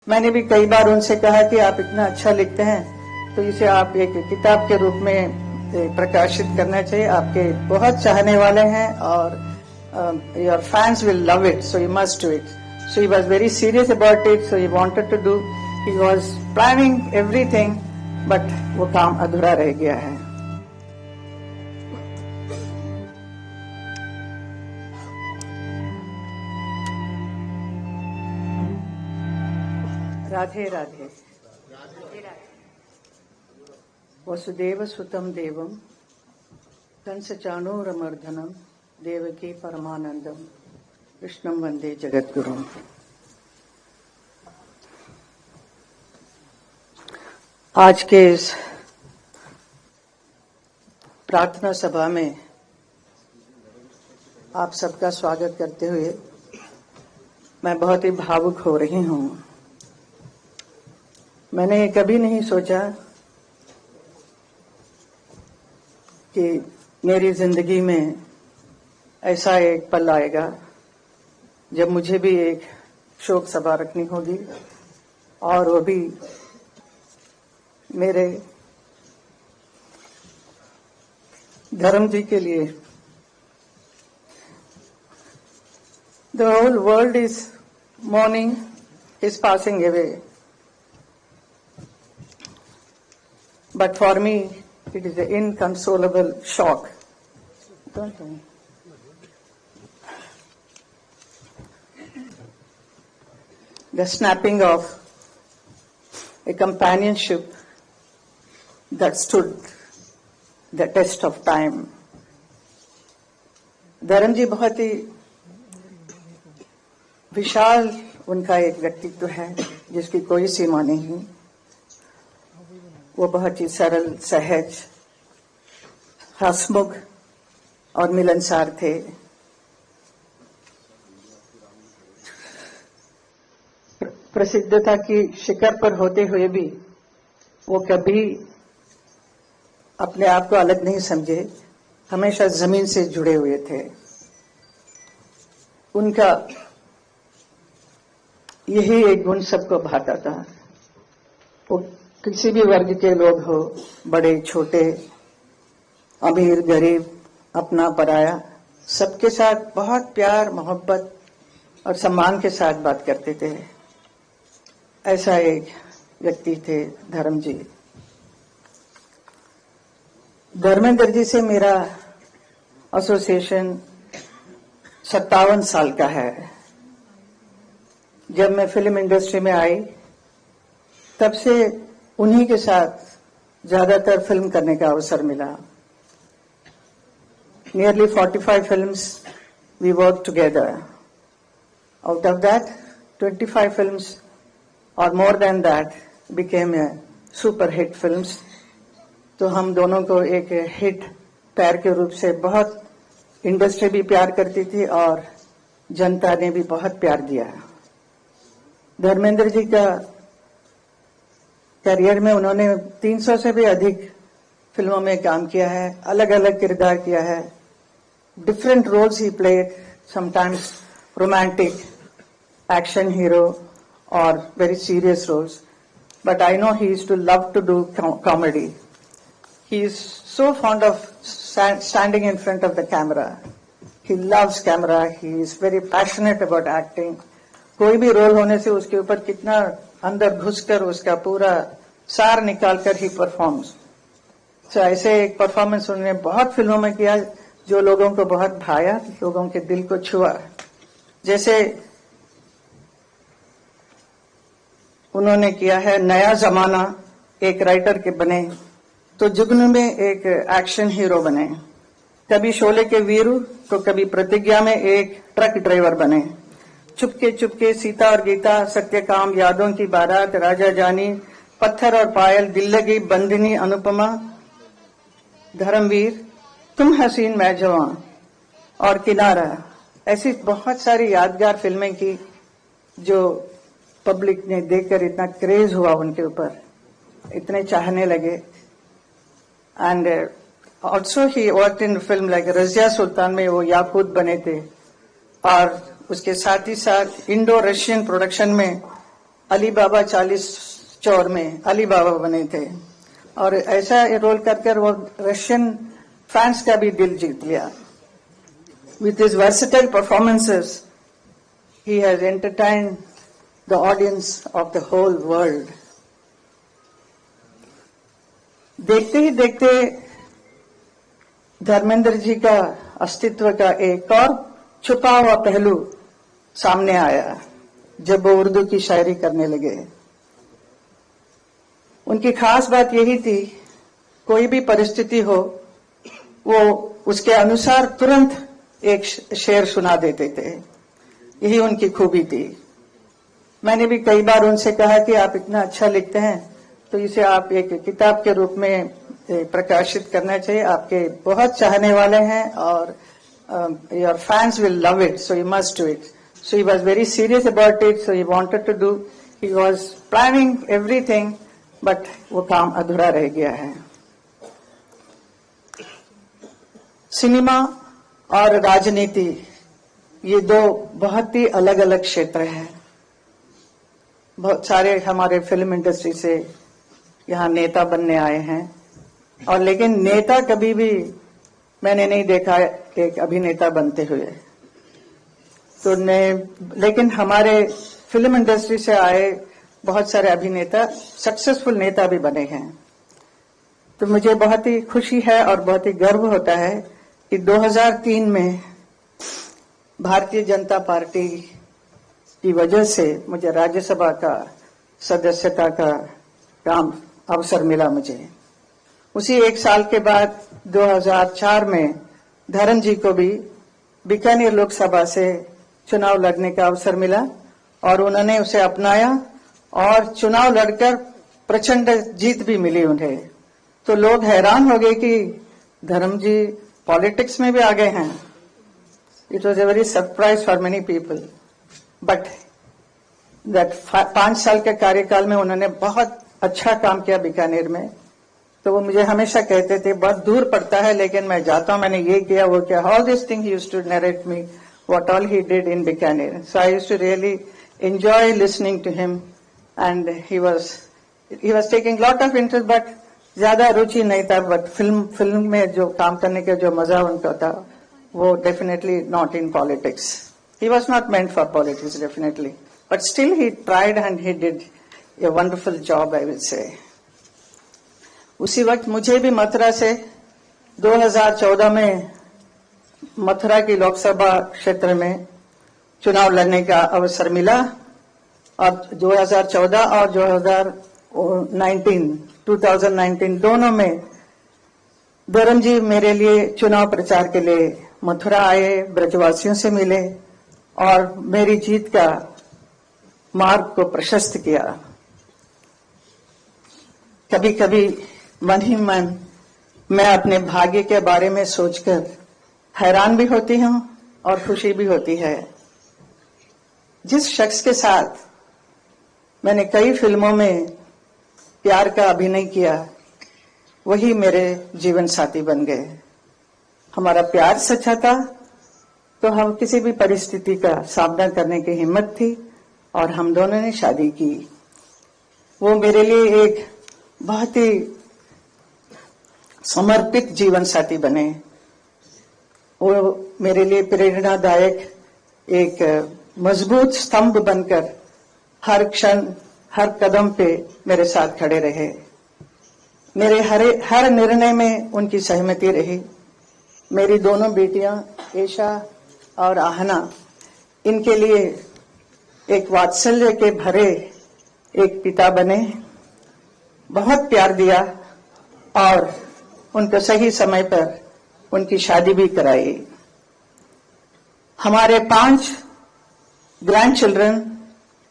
मैंने भी कई बार उनसे कहा कि आप इतना अच्छा लिखते हैं तो इसे आप एक किताब के रूप में प्रकाशित करना चाहिए। आपके बहुत चाहने वाले हैं और your fans will love it, so you must do it. So he was very serious about it, so he wanted to do, he was planning everything, but वो काम अधूरा रह गया है। राधे राधे। वसुदेव सुतम देवम कंस चाणूरमर्दनम देवकी परमानंदम कृष्णम वंदे जगद्गुरुम। आज के इस प्रार्थना सभा में आप सबका स्वागत करते हुए मैं बहुत ही भावुक हो रही हूं। मैंने कभी नहीं सोचा कि मेरी जिंदगी में ऐसा एक पल आएगा जब मुझे भी एक शोक सभा रखनी होगी, और वो भी मेरे धर्म जी के लिए। The whole world is mourning his passing away, but for me it is an inconsolable shock. Don't worry. The snapping of a companionship that stood the test of time. धर्म जी बहुत ही विशाल उनका एक व्यक्तित्व है जिसकी कोई सीमा नहीं। वो बहुत ही सरल, सहज, हंसमुख और मिलनसार थे। प्रसिद्धता की शिखर पर होते हुए भी वो कभी अपने आप को अलग नहीं समझे, हमेशा जमीन से जुड़े हुए थे। उनका यही एक गुण सबको भाता था। वो किसी भी वर्ग के लोग हो, बड़े छोटे, अमीर गरीब, अपना पराया, सबके साथ बहुत प्यार, मोहब्बत और सम्मान के साथ बात करते थे। ऐसा एक व्यक्ति थे धर्म जी। धर्मेंद्र जी से मेरा एसोसिएशन 57 साल का है। जब मैं फिल्म इंडस्ट्री में आई तब से उन्हीं के साथ ज्यादातर फिल्म करने का अवसर मिला। Nearly 45 films we worked together. Out of that, 25 films or more than that became a super hit films. तो हम दोनों को एक हिट पैर के रूप से बहुत इंडस्ट्री भी प्यार करती थी और जनता ने भी बहुत प्यार दिया। धर्मेंद्र जी का करियर में उन्होंने 300 से भी अधिक फिल्मों में काम किया है, अलग अलग किरदार किया है। Different roles he played, sometimes romantic, action hero और very serious roles, but I know he is to love to do comedy. He is so fond of standing in front of the camera. He loves camera. He is very passionate about acting. कोई भी role होने से उसके ऊपर कितना अंदर घुसकर उसका पूरा सार निकालकर ही परफॉर्म्स। तो ऐसे एक परफॉर्मेंस उन्होंने बहुत फिल्मों में किया जो लोगों को बहुत भाया, लोगों के दिल को छुआ। जैसे उन्होंने किया है नया जमाना, एक राइटर के बने, तो जुगनू में एक एक्शन हीरो बने, कभी शोले के वीरू तो कभी प्रतिज्ञा में एक ट्रक ड्राइवर बने, चुपके चुपके सीता और गीता, सत्यकाम, यादों की बारात, राजा जानी, पत्थर और पायल, दिल लगी, बंदिनी, अनुपमा, धर्मवीर, तुम हसीन मैं जवां और किनारा। ऐसी बहुत सारी यादगार फिल्में की जो पब्लिक ने देखकर इतना क्रेज हुआ उनके ऊपर, इतने चाहने लगे। And also he worked in film like Razia Sultan में वो याकूत बने थे, और उसके साथ ही साथ इंडो रशियन प्रोडक्शन में अली बाबा 40 चोर में अली बाबा बने थे और ऐसा रोल कर वो रशियन फैंस का भी दिल जीत लिया. With his versatile performances, he has entertained the audience of the whole world. देखते ही देखते धर्मेंद्र जी का अस्तित्व का एक और छुपा हुआ पहलू सामने आया जब वो उर्दू की शायरी करने लगे. उनकी खास बात यही थी, कोई भी परिस्थिति हो वो उसके अनुसार तुरंत एक शेर सुना देते थे. यही उनकी खूबी थी. मैंने भी कई बार उनसे कहा कि आप इतना अच्छा लिखते हैं तो इसे आप एक किताब के रूप में प्रकाशित करना चाहिए. आपके बहुत चाहने वाले हैं और your fans will love it, so you must do it. So he was very serious about it, so he wanted to do. He was planning everything, but वो काम अधूरा रह गया है. सिनेमा और राजनीति ये दो बहुत ही अलग अलग क्षेत्र हैं. बहुत सारे हमारे फिल्म इंडस्ट्री से यहाँ नेता बनने आए हैं और लेकिन नेता कभी भी मैंने नहीं देखा एक अभिनेता बनते हुए. तो लेकिन हमारे फिल्म इंडस्ट्री से आए बहुत सारे अभिनेता सक्सेसफुल नेता भी बने हैं. तो मुझे बहुत ही खुशी है और बहुत ही गर्व होता है कि 2003 में भारतीय जनता पार्टी की वजह से मुझे राज्यसभा का सदस्यता का काम अवसर मिला. मुझे उसी एक साल के बाद 2004 में धर्म जी को भी बीकानेर लोकसभा से चुनाव लड़ने का अवसर मिला और उन्होंने उसे अपनाया और चुनाव लड़कर प्रचंड जीत भी मिली उन्हें. तो लोग हैरान हो गए कि धर्म जी पॉलिटिक्स में भी आ गए हैं. It was a very surprise for many people. But that 5 साल के कार्यकाल में उन्होंने बहुत अच्छा काम किया बीकानेर में. तो वो मुझे हमेशा कहते थे बहुत दूर पड़ता है लेकिन मैं जाता हूं, मैंने ये किया वो किया. All this thing he used to narrate me what all he did in Bikaner. So I used to really enjoy listening to him and he was taking lot of interest. But ज्यादा रुचि नहीं था. बट फिल्म में जो काम करने का जो मजा उनका था वो definitely not in politics. He was not meant for politics definitely, but still he tried and he did a wonderful job I will say. उसी वक्त मुझे भी मथुरा से 2014 में मथुरा की लोकसभा क्षेत्र में चुनाव लड़ने का अवसर मिला और 2014 और 2019 दोनों में धर्म जी मेरे लिए चुनाव प्रचार के लिए मथुरा आए, ब्रजवासियों से मिले और मेरी जीत का मार्ग को प्रशस्त किया. कभी कभी मन ही मन मैं अपने भाग्य के बारे में सोचकर हैरान भी होती हूं और खुशी भी होती है. जिस शख्स के साथ मैंने कई फिल्मों में प्यार का अभिनय किया वही मेरे जीवन साथी बन गए. हमारा प्यार सच्चा था तो हम किसी भी परिस्थिति का सामना करने की हिम्मत थी और हम दोनों ने शादी की. वो मेरे लिए एक बहुत ही समर्पित जीवन साथी बने. वो मेरे लिए प्रेरणादायक एक मजबूत स्तंभ बनकर हर क्षण हर कदम पे मेरे साथ खड़े रहे. मेरे हर निर्णय में उनकी सहमति रही. मेरी दोनों बेटियां एशा और आहना इनके लिए एक वात्सल्य के भरे एक पिता बने. बहुत प्यार दिया और उनको सही समय पर उनकी शादी भी कराई. हमारे 5 ग्रैंड चिल्ड्रन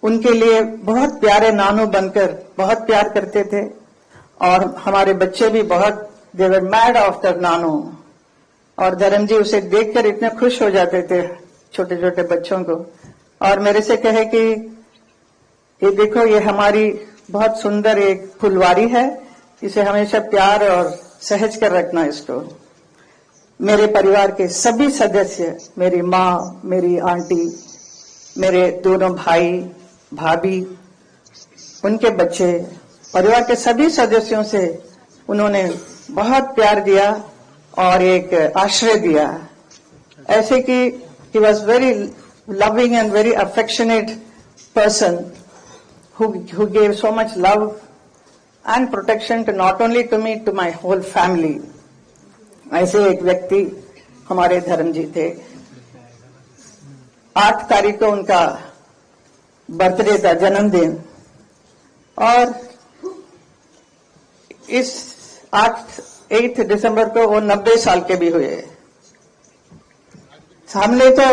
उनके लिए बहुत प्यारे नानू बनकर बहुत प्यार करते थे और हमारे बच्चे भी बहुत दे वर मैड आफ्टर नानू. और धर्म जी उसे देखकर इतने खुश हो जाते थे छोटे छोटे बच्चों को और मेरे से कहे कि ये देखो ये हमारी बहुत सुंदर एक फुलवारी है, इसे हमेशा प्यार और सहज कर रखना इसको. मेरे परिवार के सभी सदस्य, मेरी माँ, मेरी आंटी, मेरे दोनों भाई भाभी उनके बच्चे, परिवार के सभी सदस्यों से उन्होंने बहुत प्यार दिया और एक आश्रय दिया। ऐसे कि he was very loving and very affectionate person who gave so much love and protection to not only to me, to my whole family. ऐसे एक व्यक्ति हमारे धर्म जी थे। 8 तारीख को उनका बर्थडे था, जन्मदिन, और इस 8 दिसंबर को वो 90 साल के भी हुए। हमने तो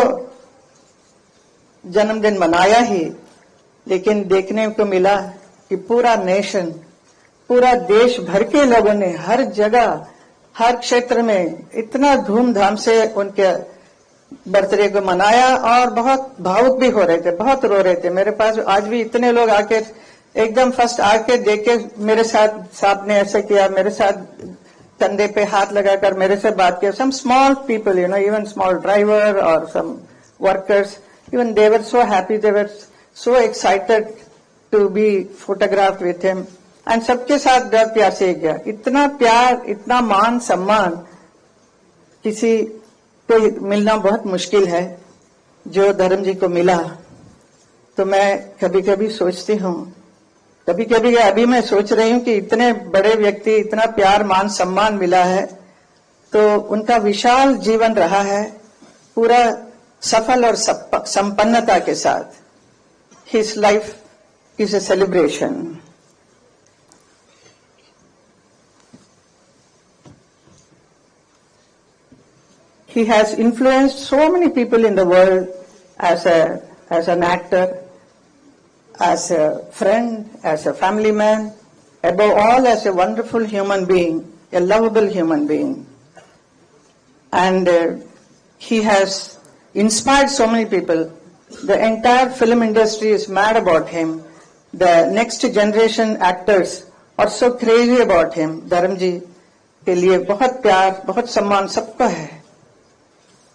जन्मदिन मनाया ही, लेकिन देखने को मिला कि पूरा नेशन, पूरा देश भर के लोगों ने हर जगह, हर क्षेत्र में इतना धूमधाम से उनके बर्थडे को मनाया और बहुत भावुक भी हो रहे थे, बहुत रो रहे थे। मेरे पास आज भी इतने लोग आके एकदम फर्स्ट आके देख के मेरे साथ, साहब ने ऐसे किया, मेरे साथ कंधे पे हाथ लगाकर मेरे से बात किया। Some small people, you know, even small driver और some workers, even they were so happy, they were so excited to be photograph with him, and सबके साथ बहुत प्यार से गया। इतना प्यार, इतना मान सम्मान किसी को मिलना बहुत मुश्किल है, जो धर्म जी को मिला। तो मैं कभी कभी सोचती हूँ, कभी कभी अभी मैं सोच रही हूँ कि इतने बड़े व्यक्ति, इतना प्यार मान सम्मान मिला है, तो उनका विशाल जीवन रहा है, पूरा सफल और संपन्नता के साथ। His life is a celebration. He has influenced so many people in the world as an actor, as a friend, as a family man, above all as a wonderful human being, a lovable human being. And he has inspired so many people. The entire film industry is mad about him. The next generation actors are so crazy about him. धर्म जी के लिए बहुत प्यार, बहुत सम्मान सबका है।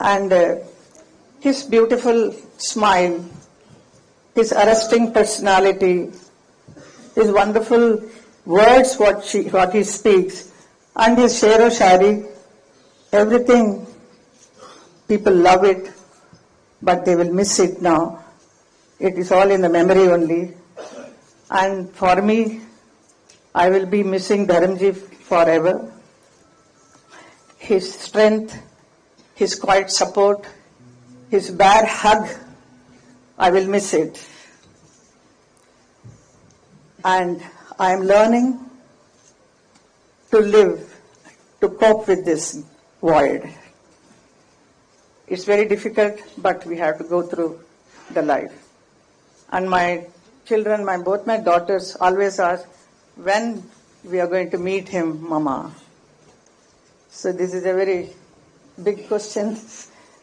And his beautiful smile, his arresting personality, his wonderful words, what he speaks, and his share of shari, everything, people love it, but they will miss it now. It is all in the memory only. And for me, I will be missing Dharamji forever. His strength, his quiet support, his bare hug, I will miss it. And I am learning to live, to cope with this void. It's very difficult, but we have to go through the life. And my children, both my daughters always ask, when we are going to meet him, Mama? So this is a very big question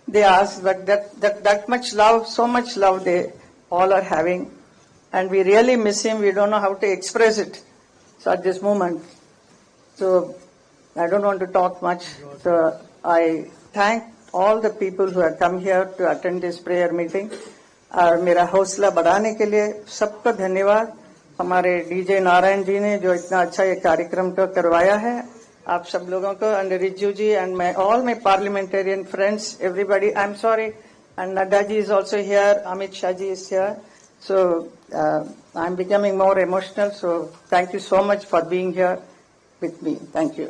they ask, but that much love, so much love they all are having, and we really miss him. We don't know how to express it. So at this moment, so I don't want to talk much. So I thank all the people who have come here to attend this prayer meeting. और मेरा हौसला बढ़ाने के लिए सबका धन्यवाद। हमारे DJ Narayan ji ने जो इतना अच्छा ये कार्यक्रम को करवाया है, आप सब लोगों को, and Rijiju ji and my all my parliamentarian friends, everybody, I am sorry, and Nadda ji is also here, Amit Shah ji is here, so I am becoming more emotional, so thank you so much for being here with me, thank you.